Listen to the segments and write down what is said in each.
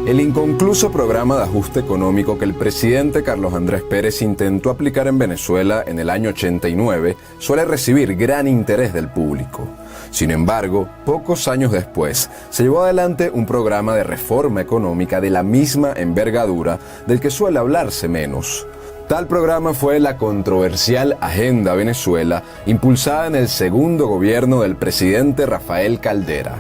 El inconcluso programa de ajuste económico que el presidente Carlos Andrés Pérez intentó aplicar en Venezuela en el año 89 suele recibir gran interés del público. Sin embargo, pocos años después, se llevó adelante un programa de reforma económica de la misma envergadura del que suele hablarse menos. Tal programa fue la controversial Agenda Venezuela, impulsada en el segundo gobierno del presidente Rafael Caldera.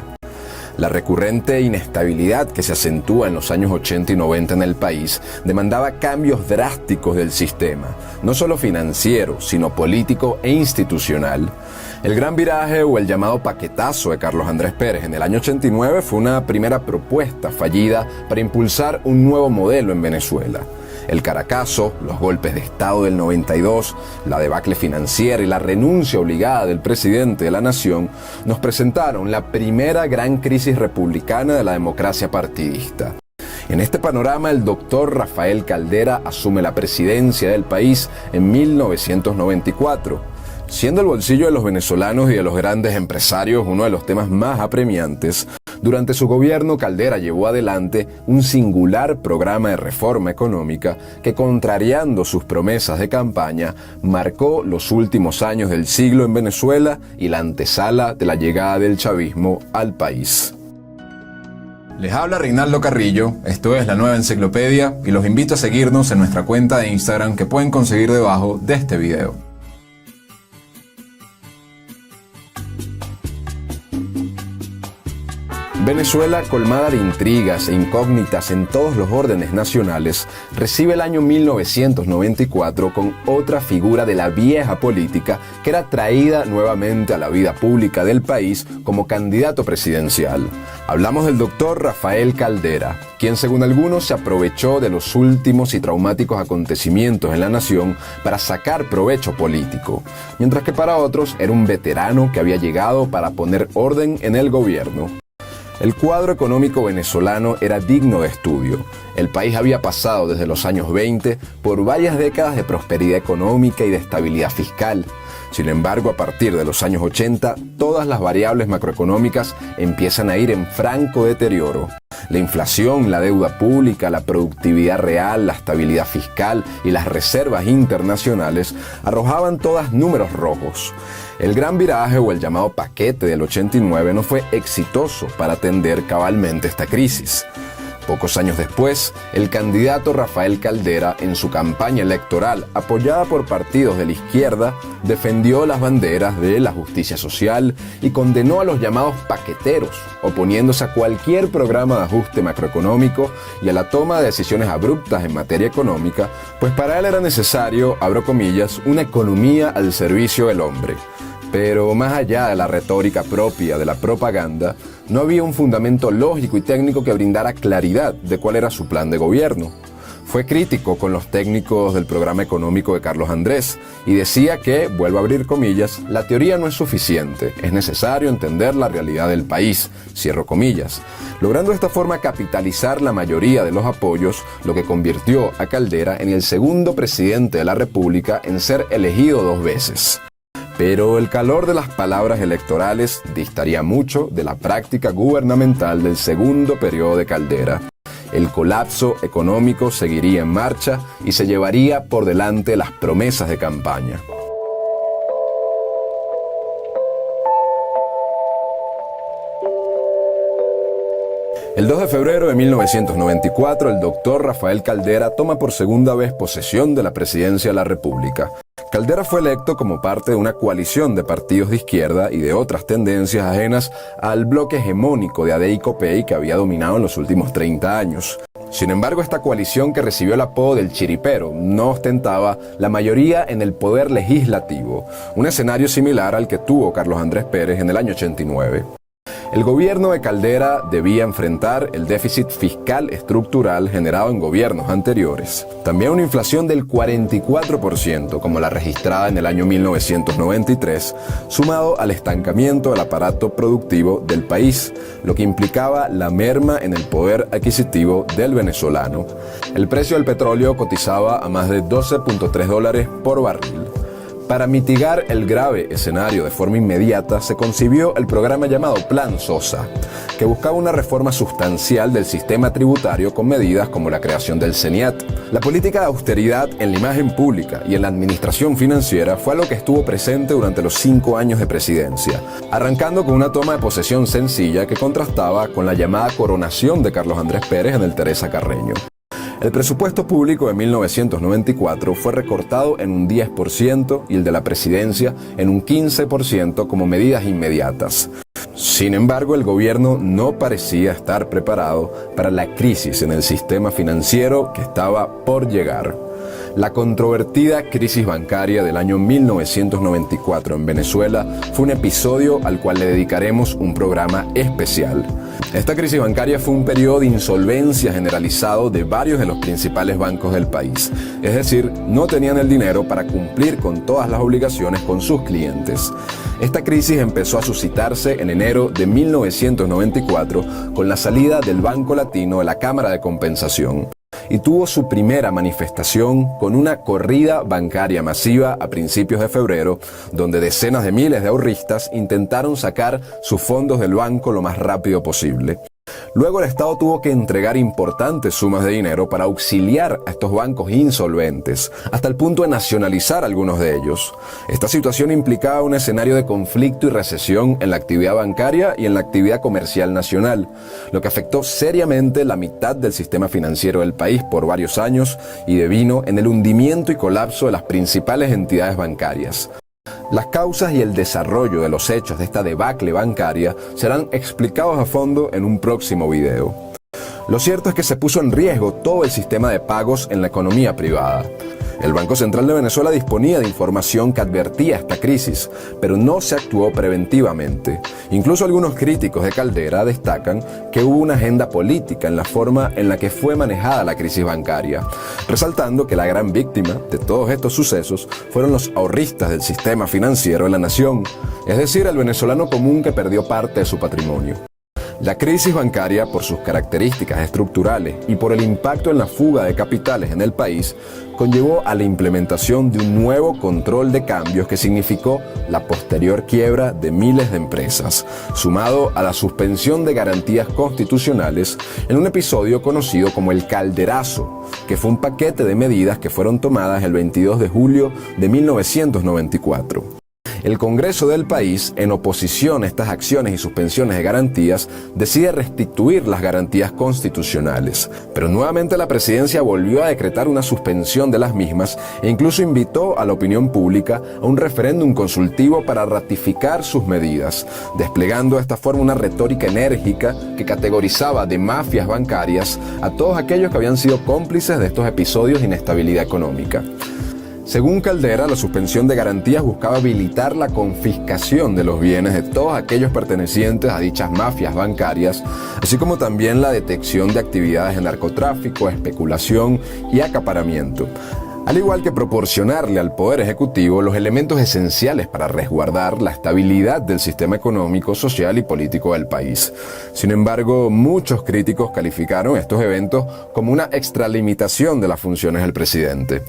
La recurrente inestabilidad que se acentúa en los años 80 y 90 en el país demandaba cambios drásticos del sistema, no solo financiero, sino político e institucional. El gran viraje o el llamado paquetazo de Carlos Andrés Pérez en el año 89 fue una primera propuesta fallida para impulsar un nuevo modelo en Venezuela. El Caracazo, los golpes de Estado del 92, la debacle financiera y la renuncia obligada del presidente de la nación nos presentaron la primera gran crisis republicana de la democracia partidista. En este panorama, el doctor Rafael Caldera asume la presidencia del país en 1994. Siendo el bolsillo de los venezolanos y de los grandes empresarios uno de los temas más apremiantes, durante su gobierno Caldera llevó adelante un singular programa de reforma económica que, contrariando sus promesas de campaña, marcó los últimos años del siglo en Venezuela y la antesala de la llegada del chavismo al país. Les habla Reinaldo Carrillo, esto es La Nueva Enciclopedia y los invito a seguirnos en nuestra cuenta de Instagram que pueden conseguir debajo de este video. Venezuela, colmada de intrigas e incógnitas en todos los órdenes nacionales, recibe el año 1994 con otra figura de la vieja política que era traída nuevamente a la vida pública del país como candidato presidencial. Hablamos del doctor Rafael Caldera, quien según algunos se aprovechó de los últimos y traumáticos acontecimientos en la nación para sacar provecho político, mientras que para otros era un veterano que había llegado para poner orden en el gobierno. El cuadro económico venezolano era digno de estudio. El país había pasado desde los años 20 por varias décadas de prosperidad económica y de estabilidad fiscal. Sin embargo, a partir de los años 80, todas las variables macroeconómicas empiezan a ir en franco deterioro. La inflación, la deuda pública, la productividad real, la estabilidad fiscal y las reservas internacionales arrojaban todas números rojos. El gran viraje o el llamado paquete del 89 no fue exitoso para atender cabalmente esta crisis. Pocos años después, el candidato Rafael Caldera, en su campaña electoral, apoyada por partidos de la izquierda, defendió las banderas de la justicia social y condenó a los llamados paqueteros, oponiéndose a cualquier programa de ajuste macroeconómico y a la toma de decisiones abruptas en materia económica, pues para él era necesario, abro comillas, una economía al servicio del hombre. Pero más allá de la retórica propia de la propaganda, no había un fundamento lógico y técnico que brindara claridad de cuál era su plan de gobierno. Fue crítico con los técnicos del programa económico de Carlos Andrés y decía que, vuelvo a abrir comillas, la teoría no es suficiente, es necesario entender la realidad del país, cierro comillas, logrando de esta forma capitalizar la mayoría de los apoyos, lo que convirtió a Caldera en el segundo presidente de la República en ser elegido 2 veces. Pero el calor de las palabras electorales distaría mucho de la práctica gubernamental del segundo periodo de Caldera. El colapso económico seguiría en marcha y se llevaría por delante las promesas de campaña. El 2 de febrero de 1994, el doctor Rafael Caldera toma por segunda vez posesión de la presidencia de la República. Caldera fue electo como parte de una coalición de partidos de izquierda y de otras tendencias ajenas al bloque hegemónico de ADI y COPEI que había dominado en los últimos 30 años. Sin embargo, esta coalición, que recibió el apodo del Chiripero, no ostentaba la mayoría en el poder legislativo, un escenario similar al que tuvo Carlos Andrés Pérez en el año 89. El gobierno de Caldera debía enfrentar el déficit fiscal estructural generado en gobiernos anteriores. También una inflación del 44%, como la registrada en el año 1993, sumado al estancamiento del aparato productivo del país, lo que implicaba la merma en el poder adquisitivo del venezolano. El precio del petróleo cotizaba a más de $12.3 por barril. Para mitigar el grave escenario de forma inmediata, se concibió el programa llamado Plan Sosa, que buscaba una reforma sustancial del sistema tributario con medidas como la creación del CENIAT. La política de austeridad en la imagen pública y en la administración financiera fue algo que estuvo presente durante los 5 años de presidencia, arrancando con una toma de posesión sencilla que contrastaba con la llamada coronación de Carlos Andrés Pérez en el Teresa Carreño. El presupuesto público de 1994 fue recortado en un 10% y el de la presidencia en un 15% como medidas inmediatas. Sin embargo, el gobierno no parecía estar preparado para la crisis en el sistema financiero que estaba por llegar. La controvertida crisis bancaria del año 1994 en Venezuela fue un episodio al cual le dedicaremos un programa especial. Esta crisis bancaria fue un periodo de insolvencia generalizado de varios de los principales bancos del país. Es decir, no tenían el dinero para cumplir con todas las obligaciones con sus clientes. Esta crisis empezó a suscitarse en enero de 1994 con la salida del Banco Latino de la Cámara de Compensación, y tuvo su primera manifestación con una corrida bancaria masiva a principios de febrero, donde decenas de miles de ahorristas intentaron sacar sus fondos del banco lo más rápido posible. Luego el Estado tuvo que entregar importantes sumas de dinero para auxiliar a estos bancos insolventes, hasta el punto de nacionalizar algunos de ellos. Esta situación implicaba un escenario de conflicto y recesión en la actividad bancaria y en la actividad comercial nacional, lo que afectó seriamente la mitad del sistema financiero del país por varios años y devino en el hundimiento y colapso de las principales entidades bancarias. Las causas y el desarrollo de los hechos de esta debacle bancaria serán explicados a fondo en un próximo video. Lo cierto es que se puso en riesgo todo el sistema de pagos en la economía privada. El Banco Central de Venezuela disponía de información que advertía esta crisis, pero no se actuó preventivamente. Incluso algunos críticos de Caldera destacan que hubo una agenda política en la forma en la que fue manejada la crisis bancaria, resaltando que la gran víctima de todos estos sucesos fueron los ahorristas del sistema financiero de la nación, es decir, el venezolano común que perdió parte de su patrimonio. La crisis bancaria, por sus características estructurales y por el impacto en la fuga de capitales en el país, conllevó a la implementación de un nuevo control de cambios que significó la posterior quiebra de miles de empresas, sumado a la suspensión de garantías constitucionales en un episodio conocido como el Calderazo, que fue un paquete de medidas que fueron tomadas el 22 de julio de 1994. El Congreso del país, en oposición a estas acciones y suspensiones de garantías, decide restituir las garantías constitucionales. Pero nuevamente la presidencia volvió a decretar una suspensión de las mismas e incluso invitó a la opinión pública a un referéndum consultivo para ratificar sus medidas, desplegando de esta forma una retórica enérgica que categorizaba de mafias bancarias a todos aquellos que habían sido cómplices de estos episodios de inestabilidad económica. Según Caldera, la suspensión de garantías buscaba habilitar la confiscación de los bienes de todos aquellos pertenecientes a dichas mafias bancarias, así como también la detección de actividades de narcotráfico, especulación y acaparamiento, al igual que proporcionarle al Poder Ejecutivo los elementos esenciales para resguardar la estabilidad del sistema económico, social y político del país. Sin embargo, muchos críticos calificaron estos eventos como una extralimitación de las funciones del presidente.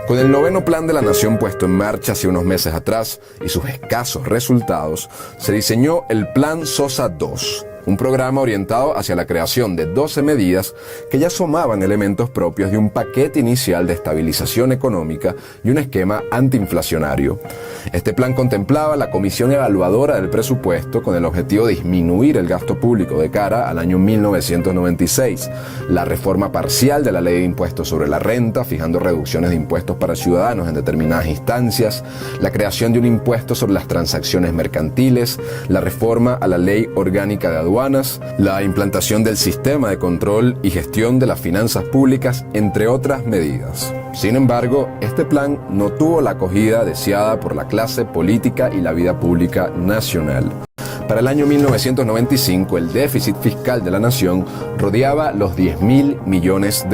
Con el noveno plan de la nación puesto en marcha hace unos meses atrás y sus escasos resultados, se diseñó el Plan Sosa II, un programa orientado hacia la creación de 12 medidas que ya sumaban elementos propios de un paquete inicial de estabilización económica y un esquema antiinflacionario. Este plan contemplaba la Comisión Evaluadora del Presupuesto con el objetivo de disminuir el gasto público de cara al año 1996, la reforma parcial de la Ley de Impuestos sobre la Renta, fijando reducciones de impuestos para ciudadanos en determinadas instancias, la creación de un impuesto sobre las transacciones mercantiles, la reforma a la Ley Orgánica de Aduanas, la implantación del sistema de control y gestión de las finanzas públicas, entre otras medidas. Sin embargo, este plan no tuvo la acogida deseada por la clase política y la vida pública nacional. Para el año 1995, el déficit fiscal de la nación rodeaba los $10.000 millones.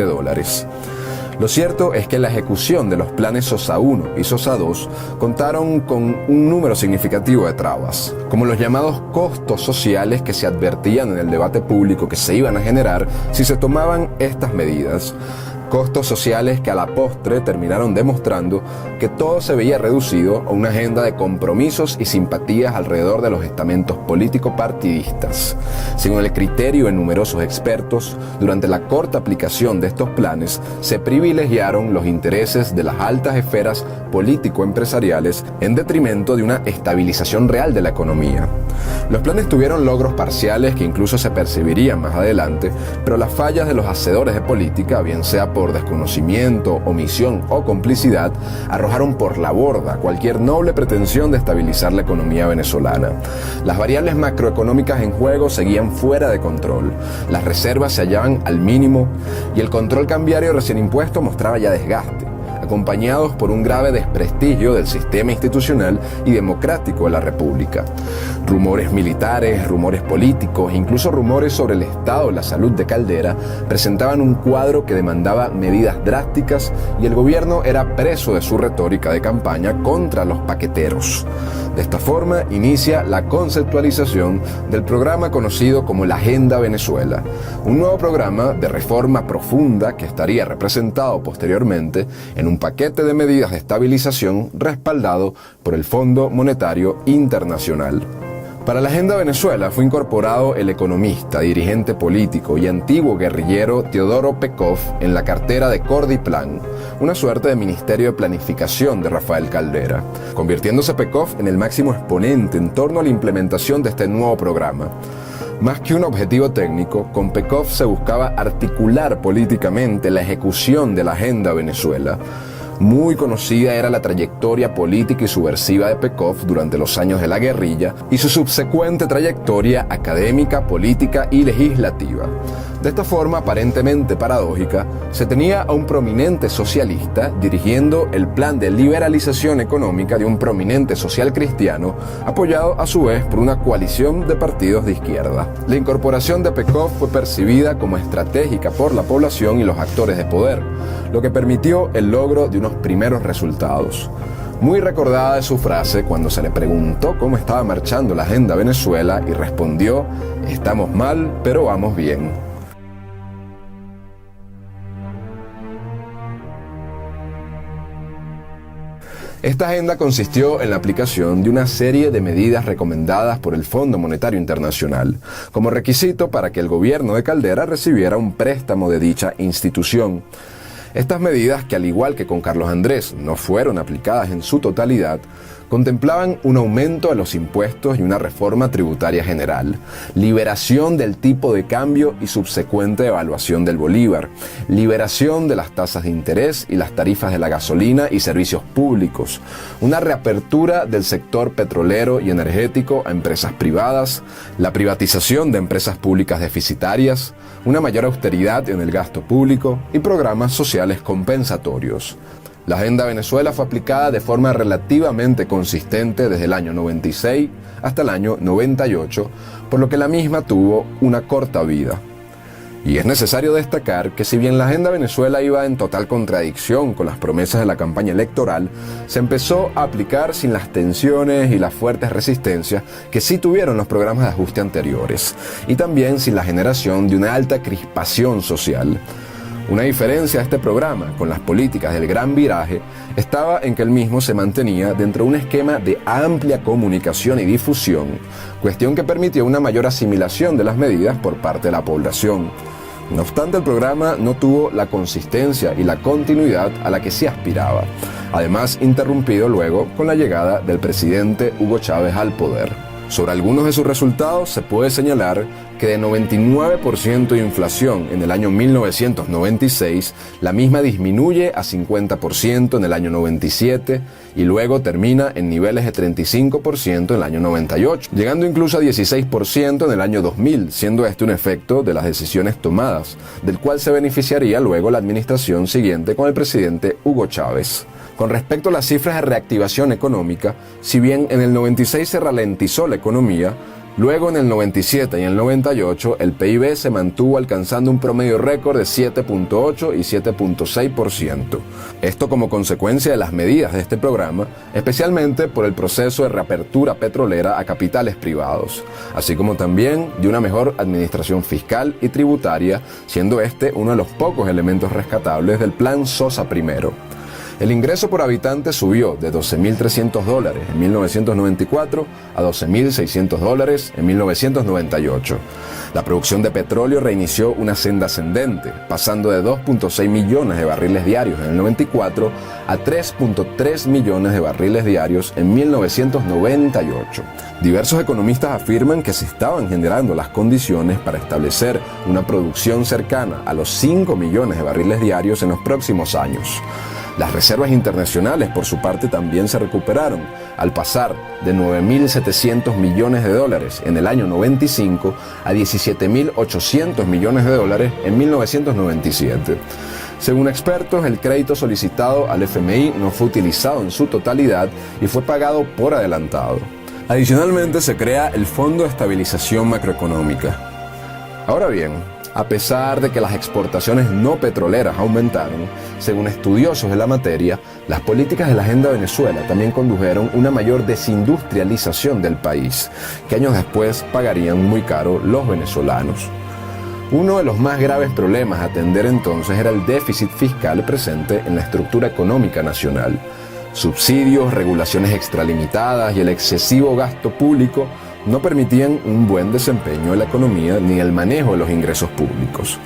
Lo cierto es que la ejecución de los planes Sosa I y Sosa II contaron con un número significativo de trabas, como los llamados costos sociales que se advertían en el debate público que se iban a generar si se tomaban estas medidas. Costos sociales que a la postre terminaron demostrando que todo se veía reducido a una agenda de compromisos y simpatías alrededor de los estamentos político-partidistas. Según el criterio de numerosos expertos, durante la corta aplicación de estos planes se privilegiaron los intereses de las altas esferas político-empresariales en detrimento de una estabilización real de la economía. Los planes tuvieron logros parciales que incluso se percibirían más adelante, pero las fallas de los hacedores de política, bien sea por desconocimiento, omisión o complicidad, arrojaron por la borda cualquier noble pretensión de estabilizar la economía venezolana. Las variables macroeconómicas en juego seguían fuera de control, las reservas se hallaban al mínimo y el control cambiario recién impuesto mostraba ya desgaste, acompañados por un grave desprestigio del sistema institucional y democrático de la República. Rumores militares, rumores políticos e incluso rumores sobre el estado de la salud de Caldera presentaban un cuadro que demandaba medidas drásticas y el gobierno era preso de su retórica de campaña contra los paqueteros. De esta forma inicia la conceptualización del programa conocido como la Agenda Venezuela, un nuevo programa de reforma profunda que estaría representado posteriormente en un paquete de medidas de estabilización respaldado por el Fondo Monetario Internacional. Para la Agenda Venezuela fue incorporado el economista, dirigente político y antiguo guerrillero Teodoro Pekov en la cartera de Cordiplan, una suerte de ministerio de planificación de Rafael Caldera, convirtiéndose Pekov en el máximo exponente en torno a la implementación de este nuevo programa. Más que un objetivo técnico, con Pekov se buscaba articular políticamente la ejecución de la Agenda Venezuela. Muy conocida era la trayectoria política y subversiva de Pekov durante los años de la guerrilla y su subsecuente trayectoria académica, política y legislativa. De esta forma aparentemente paradójica, se tenía a un prominente socialista dirigiendo el plan de liberalización económica de un prominente social cristiano, apoyado a su vez por una coalición de partidos de izquierda. La incorporación de Pekov fue percibida como estratégica por la población y los actores de poder, lo que permitió el logro de unos primeros resultados. Muy recordada es su frase cuando se le preguntó cómo estaba marchando la Agenda Venezuela y respondió: "Estamos mal, pero vamos bien". Esta agenda consistió en la aplicación de una serie de medidas recomendadas por el Fondo Monetario Internacional, como requisito para que el gobierno de Caldera recibiera un préstamo de dicha institución. Estas medidas, que al igual que con Carlos Andrés no fueron aplicadas en su totalidad, contemplaban un aumento de los impuestos y una reforma tributaria general, liberación del tipo de cambio y subsecuente evaluación del bolívar, liberación de las tasas de interés y las tarifas de la gasolina y servicios públicos, una reapertura del sector petrolero y energético a empresas privadas, la privatización de empresas públicas deficitarias, una mayor austeridad en el gasto público y programas sociales compensatorios. La Agenda Venezuela fue aplicada de forma relativamente consistente desde el año 96 hasta el año 98, por lo que la misma tuvo una corta vida. Y es necesario destacar que si bien la Agenda Venezuela iba en total contradicción con las promesas de la campaña electoral, se empezó a aplicar sin las tensiones y las fuertes resistencias que sí tuvieron los programas de ajuste anteriores, y también sin la generación de una alta crispación social. Una diferencia de este programa con las políticas del Gran Viraje estaba en que el mismo se mantenía dentro de un esquema de amplia comunicación y difusión, cuestión que permitió una mayor asimilación de las medidas por parte de la población. No obstante, el programa no tuvo la consistencia y la continuidad a la que se aspiraba, además interrumpido luego con la llegada del presidente Hugo Chávez al poder. Sobre algunos de sus resultados se puede señalar que de 99% de inflación en el año 1996, la misma disminuye a 50% en el año 97 y luego termina en niveles de 35% en el año 98, llegando incluso a 16% en el año 2000, siendo este un efecto de las decisiones tomadas, del cual se beneficiaría luego la administración siguiente con el presidente Hugo Chávez. Con respecto a las cifras de reactivación económica, si bien en el 96 se ralentizó la economía, Luego, en el 97 y el 98, el PIB se mantuvo alcanzando un promedio récord de 7.8 y 7.6%. Esto como consecuencia de las medidas de este programa, especialmente por el proceso de reapertura petrolera a capitales privados, así como también de una mejor administración fiscal y tributaria, siendo este uno de los pocos elementos rescatables del Plan Sosa I. El ingreso por habitante subió de $12.300 en 1994 a $12.600 en 1998. La producción de petróleo reinició una senda ascendente, pasando de 2.6 millones de barriles diarios en el 94 a 3.3 millones de barriles diarios en 1998. Diversos economistas afirman que se estaban generando las condiciones para establecer una producción cercana a los 5 millones de barriles diarios en los próximos años. Las reservas internacionales, por su parte, también se recuperaron, al pasar de $9.700 millones en el año 95 a $17.800 millones en 1997. Según expertos, el crédito solicitado al FMI no fue utilizado en su totalidad y fue pagado por adelantado. Adicionalmente, se crea el Fondo de Estabilización Macroeconómica. Ahora bien, a pesar de que las exportaciones no petroleras aumentaron, según estudiosos de la materia, las políticas de la Agenda Venezuela también condujeron una mayor desindustrialización del país, que años después pagarían muy caro los venezolanos. Uno de los más graves problemas a atender entonces era el déficit fiscal presente en la estructura económica nacional. Subsidios, regulaciones extralimitadas y el excesivo gasto público no permitían un buen desempeño de la economía ni el manejo de los ingresos públicos.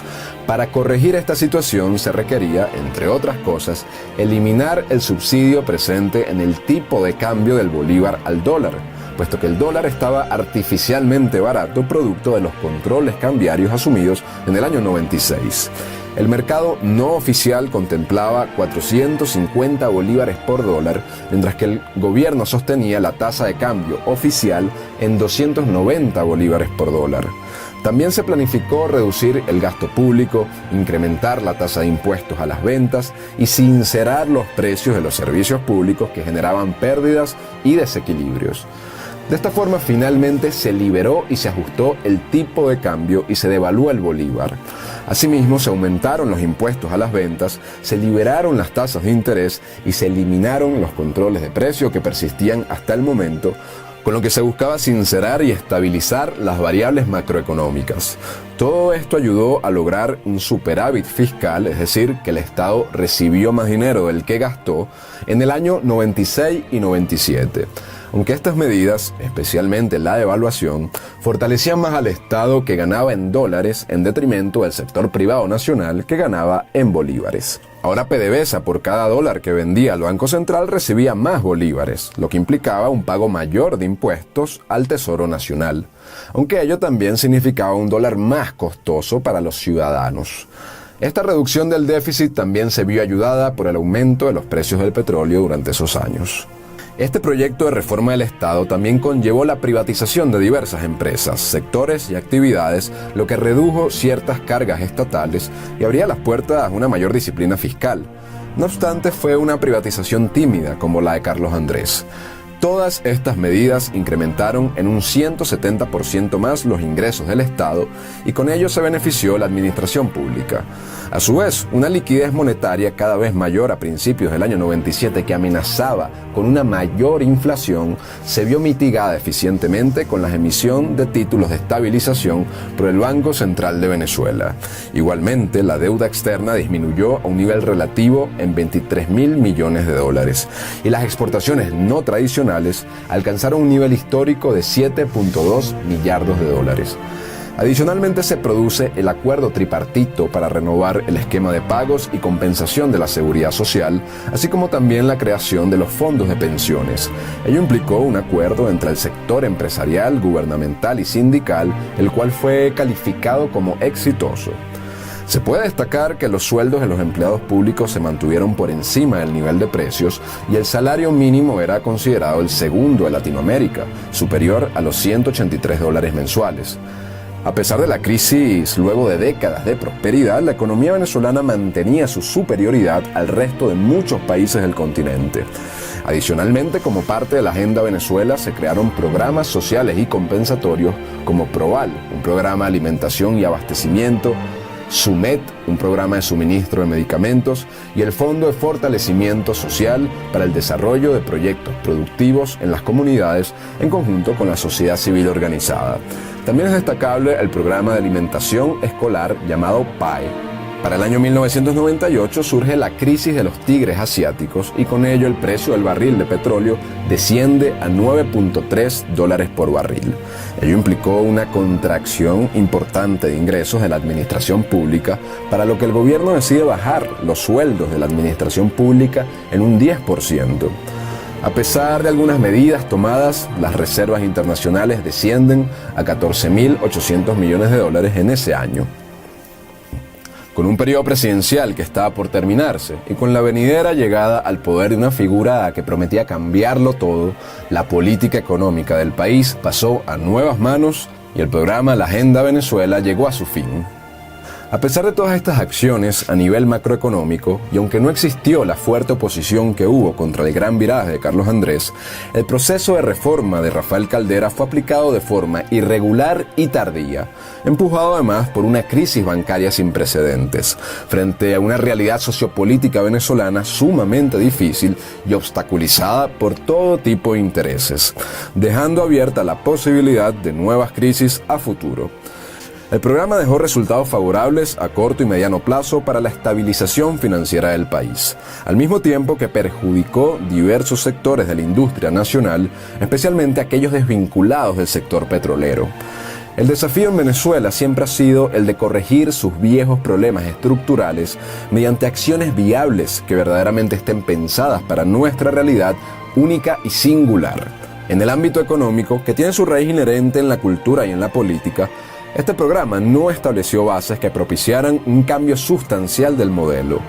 Para corregir esta situación se requería, entre otras cosas, eliminar el subsidio presente en el tipo de cambio del bolívar al dólar, puesto que el dólar estaba artificialmente barato producto de los controles cambiarios asumidos en el año 96. El mercado no oficial contemplaba 450 bolívares por dólar, mientras que el gobierno sostenía la tasa de cambio oficial en 290 bolívares por dólar. También se planificó reducir el gasto público, incrementar la tasa de impuestos a las ventas y sincerar los precios de los servicios públicos que generaban pérdidas y desequilibrios. De esta forma, finalmente se liberó y se ajustó el tipo de cambio y se devaluó el bolívar. Asimismo, se aumentaron los impuestos a las ventas, se liberaron las tasas de interés y se eliminaron los controles de precio que persistían hasta el momento, con lo que se buscaba sincerar y estabilizar las variables macroeconómicas. Todo esto ayudó a lograr un superávit fiscal, es decir, que el Estado recibió más dinero del que gastó en el año 96 y 97. Aunque estas medidas, especialmente la devaluación, fortalecían más al Estado, que ganaba en dólares en detrimento del sector privado nacional, que ganaba en bolívares. Ahora PDVSA, por cada dólar que vendía al Banco Central, recibía más bolívares, lo que implicaba un pago mayor de impuestos al Tesoro Nacional, aunque ello también significaba un dólar más costoso para los ciudadanos. Esta reducción del déficit también se vio ayudada por el aumento de los precios del petróleo durante esos años. Este proyecto de reforma del Estado también conllevó la privatización de diversas empresas, sectores y actividades, lo que redujo ciertas cargas estatales y abría las puertas a una mayor disciplina fiscal. No obstante, fue una privatización tímida como la de Carlos Andrés. Todas estas medidas incrementaron en un 170% más los ingresos del Estado y con ello se benefició la administración pública. A su vez, una liquidez monetaria cada vez mayor a principios del año 97 que amenazaba con una mayor inflación se vio mitigada eficientemente con la emisión de títulos de estabilización por el Banco Central de Venezuela. Igualmente, la deuda externa disminuyó a un nivel relativo en $23.000 millones y las exportaciones no tradicionales alcanzaron un nivel histórico de $7.2 millardos. Adicionalmente, se produce el acuerdo tripartito para renovar el esquema de pagos y compensación de la seguridad social, así como también la creación de los fondos de pensiones. Ello implicó un acuerdo entre el sector empresarial, gubernamental y sindical, el cual fue calificado como exitoso. Se puede destacar que los sueldos de los empleados públicos se mantuvieron por encima del nivel de precios y el salario mínimo era considerado el segundo de Latinoamérica, superior a los $183 mensuales. A pesar de la crisis, luego de décadas de prosperidad, la economía venezolana mantenía su superioridad al resto de muchos países del continente. Adicionalmente, como parte de la Agenda Venezuela, se crearon programas sociales y compensatorios como Proval, un programa de alimentación y abastecimiento, SUMET, un programa de suministro de medicamentos, y el Fondo de Fortalecimiento Social para el desarrollo de proyectos productivos en las comunidades en conjunto con la sociedad civil organizada. También es destacable el programa de alimentación escolar llamado PAE. Para el año 1998 surge la crisis de los tigres asiáticos y con ello el precio del barril de petróleo desciende a $9.3 por barril. Ello implicó una contracción importante de ingresos de la administración pública, para lo que el gobierno decide bajar los sueldos de la administración pública en un 10%. A pesar de algunas medidas tomadas, las reservas internacionales descienden a $14.800 millones en ese año. Con un periodo presidencial que estaba por terminarse y con la venidera llegada al poder de una figura que prometía cambiarlo todo, la política económica del país pasó a nuevas manos y el programa La Agenda Venezuela llegó a su fin. A pesar de todas estas acciones a nivel macroeconómico, y aunque no existió la fuerte oposición que hubo contra el gran viraje de Carlos Andrés, el proceso de reforma de Rafael Caldera fue aplicado de forma irregular y tardía, empujado además por una crisis bancaria sin precedentes, frente a una realidad sociopolítica venezolana sumamente difícil y obstaculizada por todo tipo de intereses, dejando abierta la posibilidad de nuevas crisis a futuro. El programa dejó resultados favorables a corto y mediano plazo para la estabilización financiera del país, al mismo tiempo que perjudicó diversos sectores de la industria nacional, especialmente aquellos desvinculados del sector petrolero. El desafío en Venezuela siempre ha sido el de corregir sus viejos problemas estructurales mediante acciones viables que verdaderamente estén pensadas para nuestra realidad única y singular. En el ámbito económico, que tiene su raíz inherente en la cultura y en la política, este programa no estableció bases que propiciaran un cambio sustancial del modelo.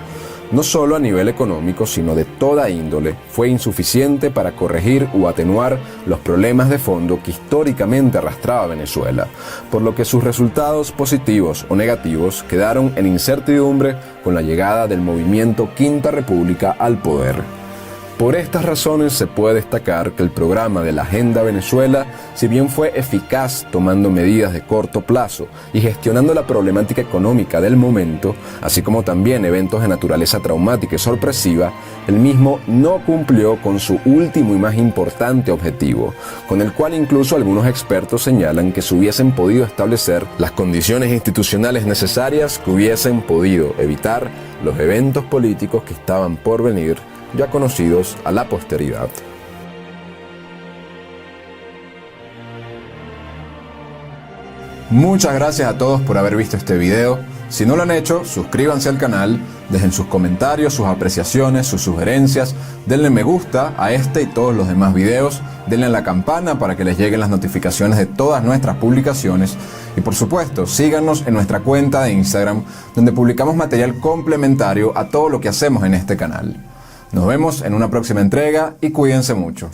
No solo a nivel económico, sino de toda índole, fue insuficiente para corregir o atenuar los problemas de fondo que históricamente arrastraba Venezuela, por lo que sus resultados positivos o negativos quedaron en incertidumbre con la llegada del movimiento Quinta República al poder. Por estas razones se puede destacar que el programa de la Agenda Venezuela, si bien fue eficaz tomando medidas de corto plazo y gestionando la problemática económica del momento, así como también eventos de naturaleza traumática y sorpresiva, el mismo no cumplió con su último y más importante objetivo, con el cual incluso algunos expertos señalan que se hubiesen podido establecer las condiciones institucionales necesarias que hubiesen podido evitar los eventos políticos que estaban por venir, ya conocidos a la posteridad. Muchas gracias a todos por haber visto este video. Si no lo han hecho, suscríbanse al canal, dejen sus comentarios, sus apreciaciones, sus sugerencias, denle me gusta a este y todos los demás videos, denle a la campana para que les lleguen las notificaciones de todas nuestras publicaciones y por supuesto síganos en nuestra cuenta de Instagram, donde publicamos material complementario a todo lo que hacemos en este canal. Nos vemos en una próxima entrega y cuídense mucho.